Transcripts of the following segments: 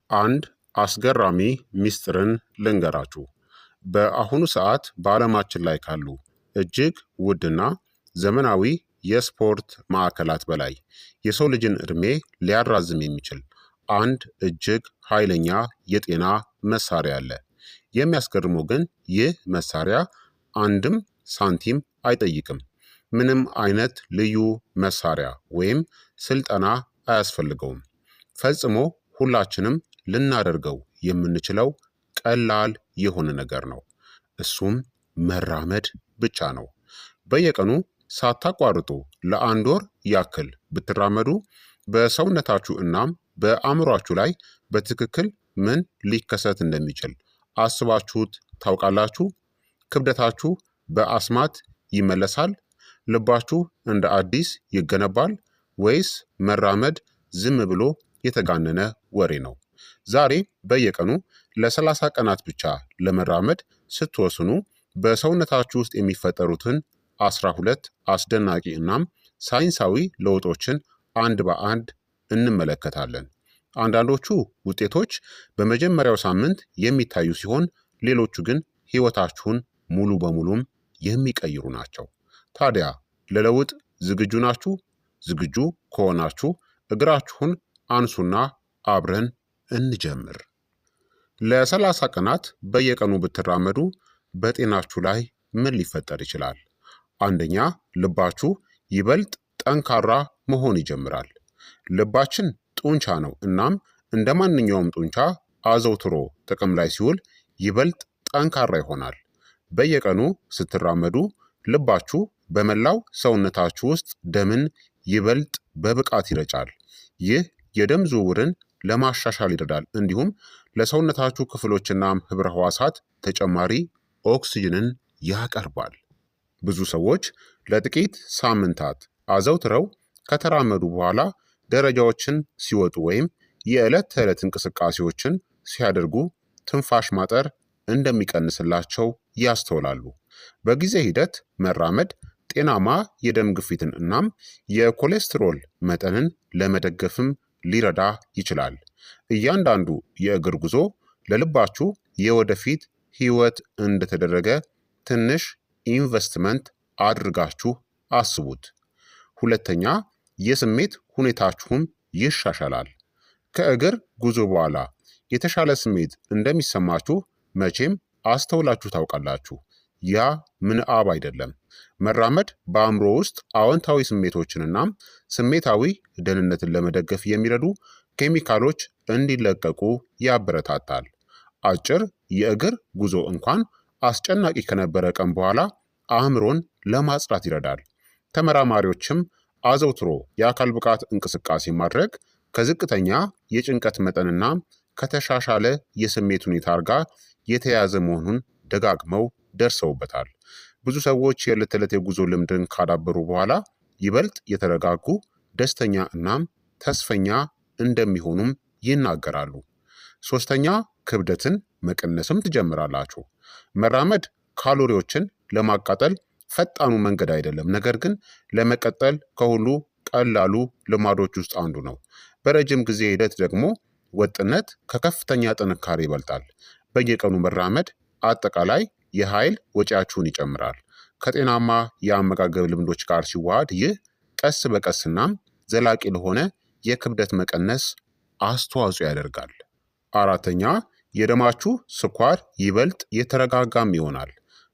አንድ አስገራሚ ሚስጥርን ልንገራችሁ። በአሁኑ ሰዓት በዓለማችን ላይ ካሉ እጅግ ውድና ዘመናዊ የስፖርት ማዕከላት በላይ የሰው ልጅን ዕድሜ ሊያራዝም የሚችል አንድ እጅግ ኃይለኛ የጤና መሳሪያ አለ። የሚያስገርመው ግን ይህ መሳሪያ አንድም ሳንቲም አይጠይቅም። ምንም አይነት ልዩ መሳሪያ ወይም ስልጠና አያስፈልገውም። ፈጽሞ ሁላችንም ልናደርገው የምንችለው ቀላል የሆነ ነገር ነው። እሱም መራመድ ብቻ ነው። በየቀኑ ሳታቋርጡ ለአንድ ወር ያክል ብትራመዱ በሰውነታችሁ እናም በአእምሯችሁ ላይ በትክክል ምን ሊከሰት እንደሚችል አስባችሁት ታውቃላችሁ? ክብደታችሁ በአስማት ይመለሳል? ልባችሁ እንደ አዲስ ይገነባል? ወይስ መራመድ ዝም ብሎ የተጋነነ ወሬ ነው? ዛሬ በየቀኑ ለ30 ቀናት ብቻ ለመራመድ ስትወስኑ በሰውነታችሁ ውስጥ የሚፈጠሩትን 12 አስደናቂ እናም ሳይንሳዊ ለውጦችን አንድ በአንድ እንመለከታለን። አንዳንዶቹ ውጤቶች በመጀመሪያው ሳምንት የሚታዩ ሲሆን፣ ሌሎቹ ግን ሕይወታችሁን ሙሉ በሙሉም የሚቀይሩ ናቸው። ታዲያ ለለውጥ ዝግጁ ናችሁ? ዝግጁ ከሆናችሁ እግራችሁን አንሱና አብረን እንጀምር። ለ30 ቀናት በየቀኑ ብትራመዱ በጤናችሁ ላይ ምን ሊፈጠር ይችላል? አንደኛ፣ ልባችሁ ይበልጥ ጠንካራ መሆን ይጀምራል። ልባችን ጡንቻ ነው፣ እናም እንደ ማንኛውም ጡንቻ አዘውትሮ ጥቅም ላይ ሲውል ይበልጥ ጠንካራ ይሆናል። በየቀኑ ስትራመዱ ልባችሁ በመላው ሰውነታችሁ ውስጥ ደምን ይበልጥ በብቃት ይረጫል። ይህ የደም ዝውውርን ለማሻሻል ይረዳል። እንዲሁም ለሰውነታችሁ ክፍሎችና ህብረ ህዋሳት ተጨማሪ ኦክስጅንን ያቀርባል። ብዙ ሰዎች ለጥቂት ሳምንታት አዘውትረው ከተራመዱ በኋላ ደረጃዎችን ሲወጡ ወይም የዕለት ተዕለት እንቅስቃሴዎችን ሲያደርጉ ትንፋሽ ማጠር እንደሚቀንስላቸው ያስተውላሉ። በጊዜ ሂደት መራመድ ጤናማ የደም ግፊትን እናም የኮሌስትሮል መጠንን ለመደገፍም ሊረዳ ይችላል። እያንዳንዱ የእግር ጉዞ ለልባችሁ የወደፊት ህይወት እንደተደረገ ትንሽ ኢንቨስትመንት አድርጋችሁ አስቡት። ሁለተኛ፣ የስሜት ሁኔታችሁም ይሻሻላል። ከእግር ጉዞ በኋላ የተሻለ ስሜት እንደሚሰማችሁ መቼም አስተውላችሁ ታውቃላችሁ። ያ ምንአብ አይደለም። መራመድ በአእምሮ ውስጥ አዎንታዊ ስሜቶችንና ስሜታዊ ደህንነትን ለመደገፍ የሚረዱ ኬሚካሎች እንዲለቀቁ ያበረታታል። አጭር የእግር ጉዞ እንኳን አስጨናቂ ከነበረ ቀን በኋላ አእምሮን ለማጽዳት ይረዳል። ተመራማሪዎችም አዘውትሮ የአካል ብቃት እንቅስቃሴ ማድረግ ከዝቅተኛ የጭንቀት መጠንና ከተሻሻለ የስሜት ሁኔታ ጋር የተያያዘ መሆኑን ደጋግመው ደርሰውበታል። ብዙ ሰዎች የዕለት ተዕለት የጉዞ ልምድን ካዳበሩ በኋላ ይበልጥ የተረጋጉ፣ ደስተኛ እናም ተስፈኛ እንደሚሆኑም ይናገራሉ። ሶስተኛ፣ ክብደትን መቀነስም ትጀምራላችሁ። መራመድ ካሎሪዎችን ለማቃጠል ፈጣኑ መንገድ አይደለም፣ ነገር ግን ለመቀጠል ከሁሉ ቀላሉ ልማዶች ውስጥ አንዱ ነው። በረጅም ጊዜ ሂደት ደግሞ ወጥነት ከከፍተኛ ጥንካሬ ይበልጣል። በየቀኑ መራመድ አጠቃላይ የኃይል ወጪያችሁን ይጨምራል። ከጤናማ የአመጋገብ ልምዶች ጋር ሲዋሃድ ይህ ቀስ በቀስናም ዘላቂ ለሆነ የክብደት መቀነስ አስተዋጽኦ ያደርጋል። አራተኛ፣ የደማችሁ ስኳር ይበልጥ የተረጋጋም ይሆናል።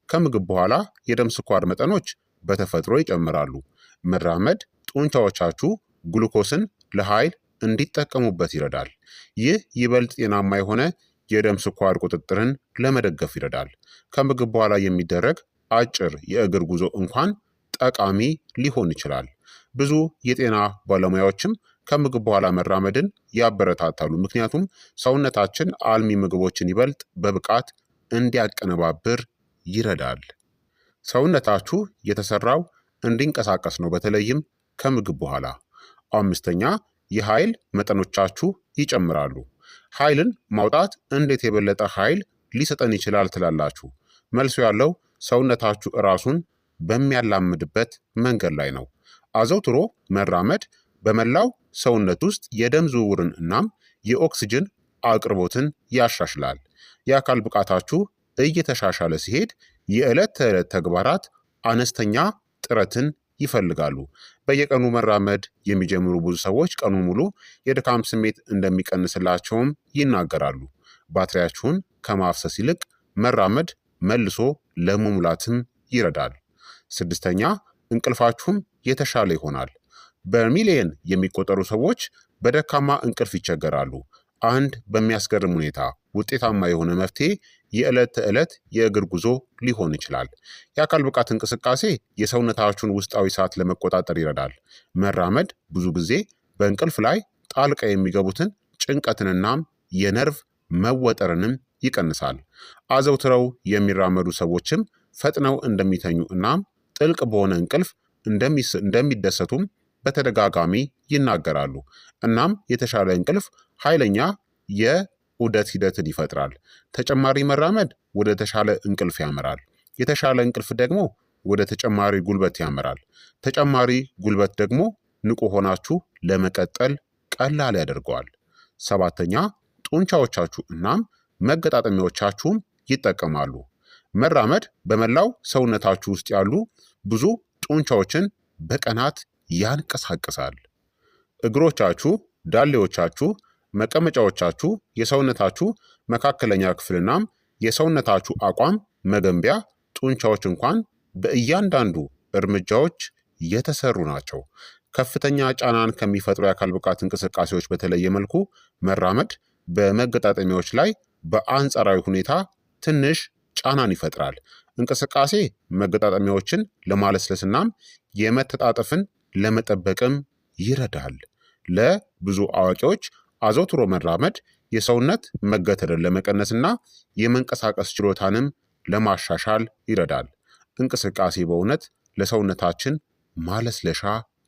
ከምግብ በኋላ የደም ስኳር መጠኖች በተፈጥሮ ይጨምራሉ። መራመድ ጡንቻዎቻችሁ ግሉኮስን ለኃይል እንዲጠቀሙበት ይረዳል። ይህ ይበልጥ ጤናማ የሆነ የደም ስኳር ቁጥጥርን ለመደገፍ ይረዳል። ከምግብ በኋላ የሚደረግ አጭር የእግር ጉዞ እንኳን ጠቃሚ ሊሆን ይችላል። ብዙ የጤና ባለሙያዎችም ከምግብ በኋላ መራመድን ያበረታታሉ፣ ምክንያቱም ሰውነታችን አልሚ ምግቦችን ይበልጥ በብቃት እንዲያቀነባብር ይረዳል። ሰውነታችሁ የተሰራው እንዲንቀሳቀስ ነው፣ በተለይም ከምግብ በኋላ። አምስተኛ፣ የኃይል መጠኖቻችሁ ይጨምራሉ። ኃይልን ማውጣት እንዴት የበለጠ ኃይል ሊሰጠን ይችላል ትላላችሁ? መልሱ ያለው ሰውነታችሁ ራሱን በሚያላምድበት መንገድ ላይ ነው። አዘውትሮ መራመድ በመላው ሰውነት ውስጥ የደም ዝውውርን እናም የኦክስጅን አቅርቦትን ያሻሽላል። የአካል ብቃታችሁ እየተሻሻለ ሲሄድ የዕለት ተዕለት ተግባራት አነስተኛ ጥረትን ይፈልጋሉ። በየቀኑ መራመድ የሚጀምሩ ብዙ ሰዎች ቀኑን ሙሉ የድካም ስሜት እንደሚቀንስላቸውም ይናገራሉ። ባትሪያችሁን ከማፍሰስ ይልቅ መራመድ መልሶ ለመሙላትም ይረዳል። ስድስተኛ እንቅልፋችሁም የተሻለ ይሆናል። በሚሊየን የሚቆጠሩ ሰዎች በደካማ እንቅልፍ ይቸገራሉ። አንድ በሚያስገርም ሁኔታ ውጤታማ የሆነ መፍትሄ የዕለት ተዕለት የእግር ጉዞ ሊሆን ይችላል። የአካል ብቃት እንቅስቃሴ የሰውነታችሁን ውስጣዊ ሰዓት ለመቆጣጠር ይረዳል። መራመድ ብዙ ጊዜ በእንቅልፍ ላይ ጣልቃ የሚገቡትን ጭንቀትንናም የነርቭ መወጠርንም ይቀንሳል። አዘውትረው የሚራመዱ ሰዎችም ፈጥነው እንደሚተኙ እናም ጥልቅ በሆነ እንቅልፍ እንደሚደሰቱም በተደጋጋሚ ይናገራሉ። እናም የተሻለ እንቅልፍ ኃይለኛ የዑደት ሂደትን ይፈጥራል። ተጨማሪ መራመድ ወደ ተሻለ እንቅልፍ ያመራል። የተሻለ እንቅልፍ ደግሞ ወደ ተጨማሪ ጉልበት ያመራል። ተጨማሪ ጉልበት ደግሞ ንቁ ሆናችሁ ለመቀጠል ቀላል ያደርገዋል። ሰባተኛ ጡንቻዎቻችሁ እናም መገጣጠሚያዎቻችሁም ይጠቀማሉ። መራመድ በመላው ሰውነታችሁ ውስጥ ያሉ ብዙ ጡንቻዎችን በቀናት ያንቀሳቅሳል። እግሮቻችሁ፣ ዳሌዎቻችሁ፣ መቀመጫዎቻችሁ፣ የሰውነታችሁ መካከለኛ ክፍልናም የሰውነታችሁ አቋም መገንቢያ ጡንቻዎች እንኳን በእያንዳንዱ እርምጃዎች የተሰሩ ናቸው። ከፍተኛ ጫናን ከሚፈጥሩ የአካል ብቃት እንቅስቃሴዎች በተለየ መልኩ መራመድ በመገጣጠሚያዎች ላይ በአንጻራዊ ሁኔታ ትንሽ ጫናን ይፈጥራል። እንቅስቃሴ መገጣጠሚያዎችን ለማለስለስናም የመተጣጠፍን ለመጠበቅም ይረዳል። ለብዙ አዋቂዎች አዘውትሮ መራመድ የሰውነት መገተርን ለመቀነስና የመንቀሳቀስ ችሎታንም ለማሻሻል ይረዳል። እንቅስቃሴ በእውነት ለሰውነታችን ማለስለሻ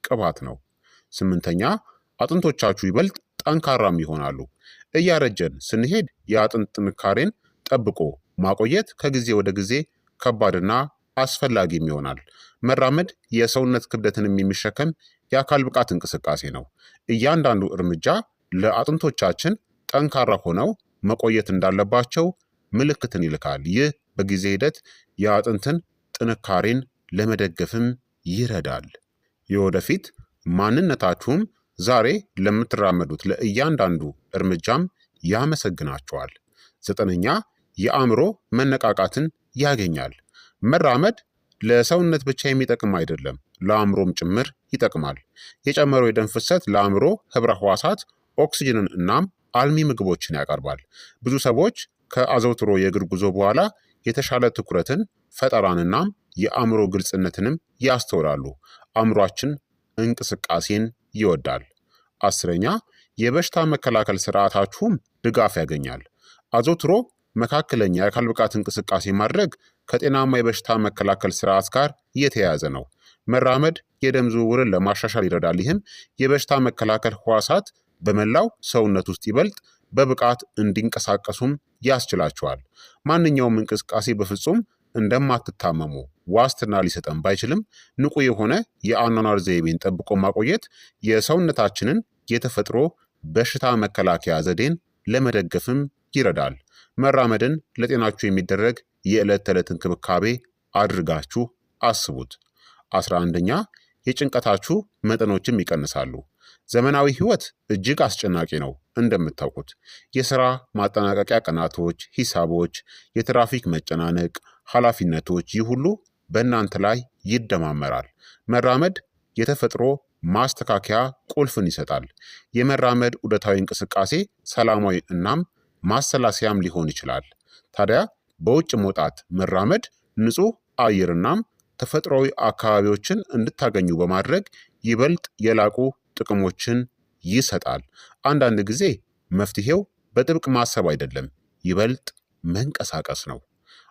ቅባት ነው። ስምንተኛ አጥንቶቻችሁ ይበልጥ ጠንካራም ይሆናሉ። እያረጀን ስንሄድ የአጥንት ጥንካሬን ጠብቆ ማቆየት ከጊዜ ወደ ጊዜ ከባድና አስፈላጊም ይሆናል። መራመድ የሰውነት ክብደትንም የሚሸከም የአካል ብቃት እንቅስቃሴ ነው። እያንዳንዱ እርምጃ ለአጥንቶቻችን ጠንካራ ሆነው መቆየት እንዳለባቸው ምልክትን ይልካል። ይህ በጊዜ ሂደት የአጥንትን ጥንካሬን ለመደገፍም ይረዳል። የወደፊት ማንነታችሁም ዛሬ ለምትራመዱት ለእያንዳንዱ እርምጃም ያመሰግናቸዋል። ዘጠነኛ የአእምሮ መነቃቃትን ያገኛል። መራመድ ለሰውነት ብቻ የሚጠቅም አይደለም፣ ለአእምሮም ጭምር ይጠቅማል። የጨመረው የደም ፍሰት ለአእምሮ ህብረ ህዋሳት ኦክስጅንን እናም አልሚ ምግቦችን ያቀርባል። ብዙ ሰዎች ከአዘውትሮ የእግር ጉዞ በኋላ የተሻለ ትኩረትን፣ ፈጠራንናም የአእምሮ ግልጽነትንም ያስተውላሉ። አእምሯችን እንቅስቃሴን ይወዳል። አስረኛ የበሽታ መከላከል ስርዓታችሁም ድጋፍ ያገኛል። አዘውትሮ መካከለኛ የአካል ብቃት እንቅስቃሴ ማድረግ ከጤናማ የበሽታ መከላከል ስርዓት ጋር የተያያዘ ነው። መራመድ የደም ዝውውርን ለማሻሻል ይረዳል። ይህም የበሽታ መከላከል ህዋሳት በመላው ሰውነት ውስጥ ይበልጥ በብቃት እንዲንቀሳቀሱም ያስችላቸዋል። ማንኛውም እንቅስቃሴ በፍጹም እንደማትታመሙ ዋስትና ሊሰጠን ባይችልም ንቁ የሆነ የአኗኗር ዘይቤን ጠብቆ ማቆየት የሰውነታችንን የተፈጥሮ በሽታ መከላከያ ዘዴን ለመደገፍም ይረዳል። መራመድን ለጤናችሁ የሚደረግ የዕለት ተዕለት እንክብካቤ አድርጋችሁ አስቡት። 11ኛ የጭንቀታችሁ መጠኖችም ይቀንሳሉ። ዘመናዊ ህይወት እጅግ አስጨናቂ ነው። እንደምታውቁት የሥራ ማጠናቀቂያ ቀናቶች፣ ሂሳቦች፣ የትራፊክ መጨናነቅ፣ ኃላፊነቶች፣ ይህ ሁሉ በእናንተ ላይ ይደማመራል። መራመድ የተፈጥሮ ማስተካከያ ቁልፍን ይሰጣል። የመራመድ ዑደታዊ እንቅስቃሴ ሰላማዊ እናም ማሰላሰያም ሊሆን ይችላል። ታዲያ በውጭ መውጣት መራመድ ንጹህ አየርናም ተፈጥሯዊ አካባቢዎችን እንድታገኙ በማድረግ ይበልጥ የላቁ ጥቅሞችን ይሰጣል። አንዳንድ ጊዜ መፍትሄው በጥብቅ ማሰብ አይደለም፣ ይበልጥ መንቀሳቀስ ነው።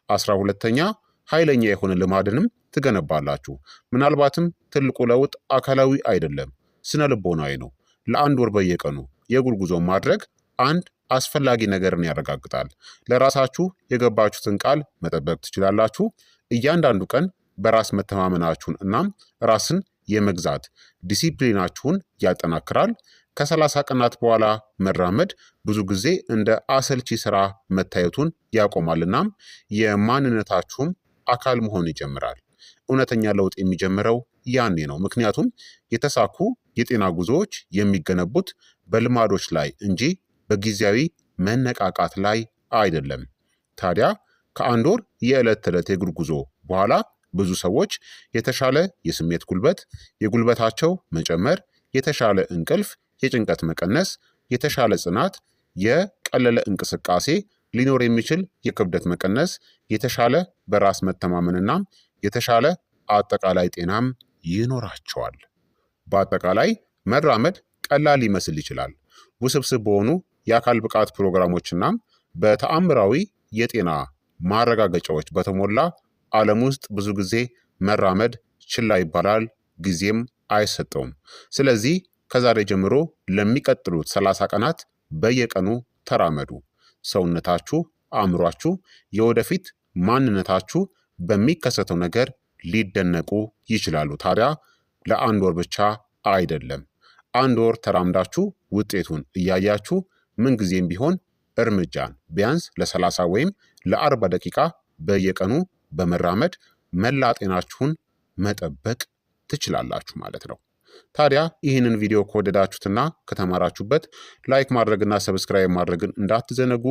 12ኛ ኃይለኛ የሆነ ልማድንም ትገነባላችሁ። ምናልባትም ትልቁ ለውጥ አካላዊ አይደለም፣ ስነ ልቦናዊ ነው። ለአንድ ወር በየቀኑ የእግር ጉዞ ማድረግ አንድ አስፈላጊ ነገርን ያረጋግጣል። ለራሳችሁ የገባችሁትን ቃል መጠበቅ ትችላላችሁ። እያንዳንዱ ቀን በራስ መተማመናችሁን እናም ራስን የመግዛት ዲሲፕሊናችሁን ያጠናክራል። ከ30 ቀናት በኋላ መራመድ ብዙ ጊዜ እንደ አሰልቺ ስራ መታየቱን ያቆማል። እናም የማንነታችሁም አካል መሆን ይጀምራል። እውነተኛ ለውጥ የሚጀምረው ያኔ ነው። ምክንያቱም የተሳኩ የጤና ጉዞዎች የሚገነቡት በልማዶች ላይ እንጂ በጊዜያዊ መነቃቃት ላይ አይደለም። ታዲያ ከአንድ ወር የዕለት ተዕለት የእግር ጉዞ በኋላ ብዙ ሰዎች የተሻለ የስሜት ጉልበት፣ የጉልበታቸው መጨመር፣ የተሻለ እንቅልፍ፣ የጭንቀት መቀነስ፣ የተሻለ ጽናት፣ የቀለለ እንቅስቃሴ፣ ሊኖር የሚችል የክብደት መቀነስ፣ የተሻለ በራስ መተማመንና የተሻለ አጠቃላይ ጤናም ይኖራቸዋል። በአጠቃላይ መራመድ ቀላል ሊመስል ይችላል። ውስብስብ በሆኑ የአካል ብቃት ፕሮግራሞችናም በተአምራዊ የጤና ማረጋገጫዎች በተሞላ ዓለም ውስጥ ብዙ ጊዜ መራመድ ችላ ይባላል፣ ጊዜም አይሰጠውም። ስለዚህ ከዛሬ ጀምሮ ለሚቀጥሉት 30 ቀናት በየቀኑ ተራመዱ። ሰውነታችሁ፣ አእምሯችሁ፣ የወደፊት ማንነታችሁ በሚከሰተው ነገር ሊደነቁ ይችላሉ። ታዲያ ለአንድ ወር ብቻ አይደለም። አንድ ወር ተራምዳችሁ ውጤቱን እያያችሁ ምንጊዜም ቢሆን እርምጃን ቢያንስ ለ30 ወይም ለ40 ደቂቃ በየቀኑ በመራመድ መላ ጤናችሁን መጠበቅ ትችላላችሁ ማለት ነው። ታዲያ ይህንን ቪዲዮ ከወደዳችሁትና ከተማራችሁበት ላይክ ማድረግና ሰብስክራይብ ማድረግን እንዳትዘነጉ።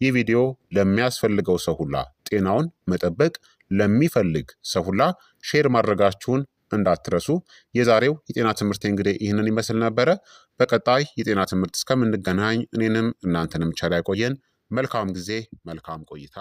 ይህ ቪዲዮ ለሚያስፈልገው ሰው ሁላ፣ ጤናውን መጠበቅ ለሚፈልግ ሰው ሁላ ሼር ማድረጋችሁን እንዳትረሱ። የዛሬው የጤና ትምህርት እንግዲህ ይህንን ይመስል ነበረ። በቀጣይ የጤና ትምህርት እስከምንገናኝ እኔንም እናንተንም ቸር ያቆየን። መልካም ጊዜ፣ መልካም ቆይታ